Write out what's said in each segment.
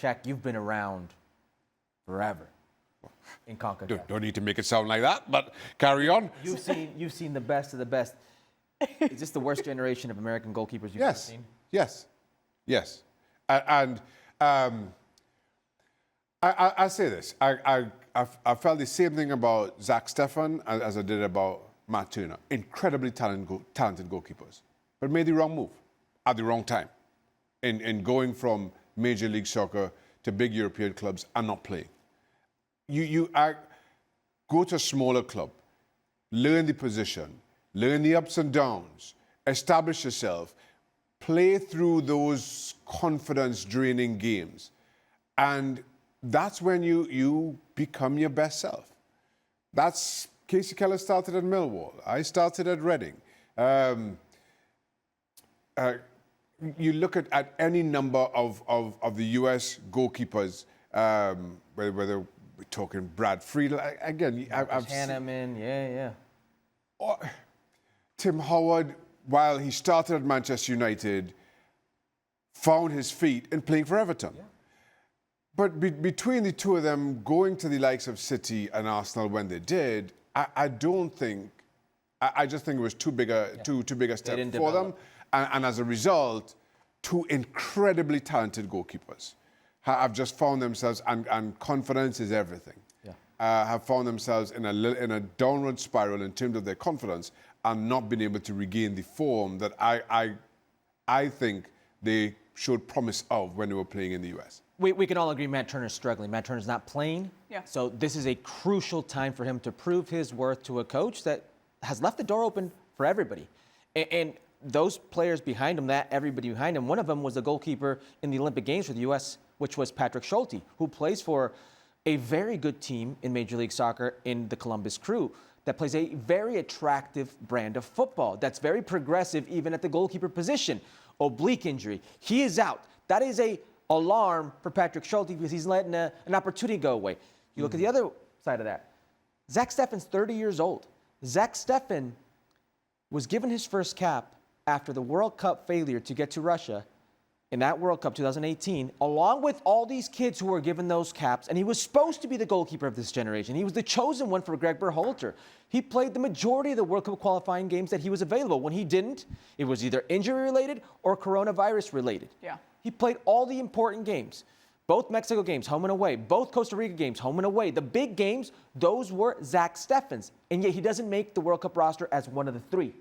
Shaq, you've been around forever in CONCACAF. Don't need to make it sound like that, but carry on. You've seen the best of the best. Is this the worst generation of American goalkeepers you've ever seen? Yes. And I say this. I felt the same thing about Zach Steffen as I did about Matt Turner. Incredibly talented goalkeepers, but made the wrong move at the wrong time in going from Major League Soccer to big European clubs and not playing. You go to a smaller club, learn the position, learn the ups and downs, establish yourself, play through those confidence-draining games, and that's when you become your best self. That's Kasey Keller started at Millwall. I started at Reading. You look at any number of the U.S. goalkeepers, whether we're talking Brad Freidel, again, I've Hanneman, yeah. Tim Howard, while he started at Manchester United, found his feet in playing for Everton. Yeah. But between the two of them going to the likes of City and Arsenal when they did, I just think it was too big a step for them. And as a result, two incredibly talented goalkeepers have just found themselves, and confidence is everything, have found themselves in a downward spiral in terms of their confidence and not been able to regain the form that I think they showed promise of when they were playing in the U.S. We can all agree Matt Turner's struggling. Matt Turner's not playing. Yeah. So this is a crucial time for him to prove his worth to a coach that has left the door open for everybody. And those players behind him, everybody behind him, one of them was the goalkeeper in the Olympic Games for the U.S., which was Patrick Schulte, who plays for a very good team in Major League Soccer in the Columbus Crew that plays a very attractive brand of football that's very progressive even at the goalkeeper position. Oblique injury. He is out. That is a alarm for Patrick Schulte because he's letting an opportunity go away. You look at the other side of that. Zach Steffen's 30 years old. Zach Steffen was given his first cap after the World Cup failure to get to Russia in that World Cup 2018, along with all these kids who were given those caps, and he was supposed to be the goalkeeper of this generation. He was the chosen one for Greg Berhalter. He played the majority of the World Cup qualifying games that he was available. When he didn't, it was either injury-related or coronavirus-related. Yeah. He played all the important games. Both Mexico games, home and away. Both Costa Rica games, home and away. The big games, those were Zach Steffen's. And yet he doesn't make the World Cup roster as one of the three.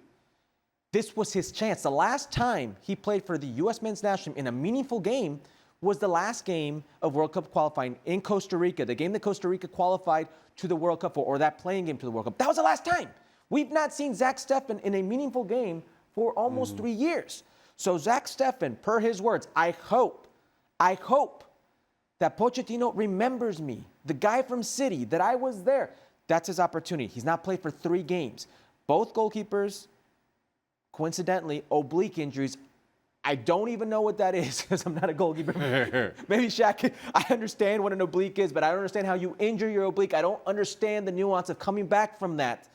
This was his chance. The last time he played for the U.S. men's national team in a meaningful game was the last game of World Cup qualifying in Costa Rica, the game that Costa Rica qualified to the World Cup for, or that playing game to the World Cup. That was the last time. We've not seen Zach Steffen in a meaningful game for almost 3 years. So Zach Steffen, per his words, I hope that Pochettino remembers me, the guy from City, that I was there. That's his opportunity. He's not played for 3 games. Both goalkeepers, coincidentally, oblique injuries. I don't even know what that is because I'm not a goalkeeper. Maybe Shaq, I understand what an oblique is, but I don't understand how you injure your oblique. I don't understand the nuance of coming back from that.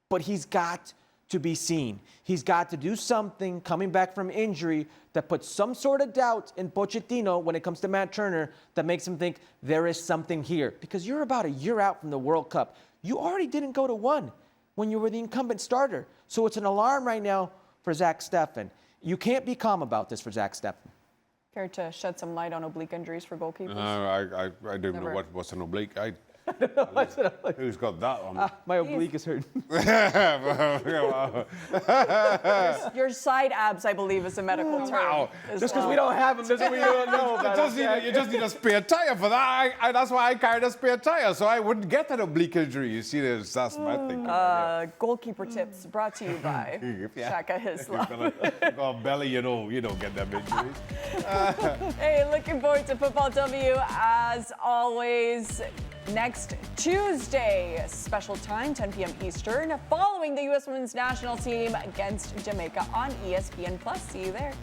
But he's got to be seen. He's got to do something coming back from injury that puts some sort of doubt in Pochettino when it comes to Matt Turner that makes him think there is something here. Because you're about a year out from the World Cup. You already didn't go to one when you were the incumbent starter. So it's an alarm right now for Zach Steffen. You can't be calm about this for Zach Steffen. Care to shed some light on oblique injuries for goalkeepers? I don't even know what's an oblique. Who's got that on? My oblique is hurting. Your side abs, I believe, is a medical term. Wow. Just because we don't have them doesn't mean we don't know about it. You just need a spare tire for that. That's why I carried a spare tire, so I wouldn't get an oblique injury. You see, that's my thinking. Goalkeeper tips brought to you by Shaka Hislop. If you got a belly, you don't get them injuries. Hey, looking forward to Football W as always. Next Tuesday, special time, 10 p.m. Eastern, following the U.S. Women's National Team against Jamaica on ESPN+. See you there.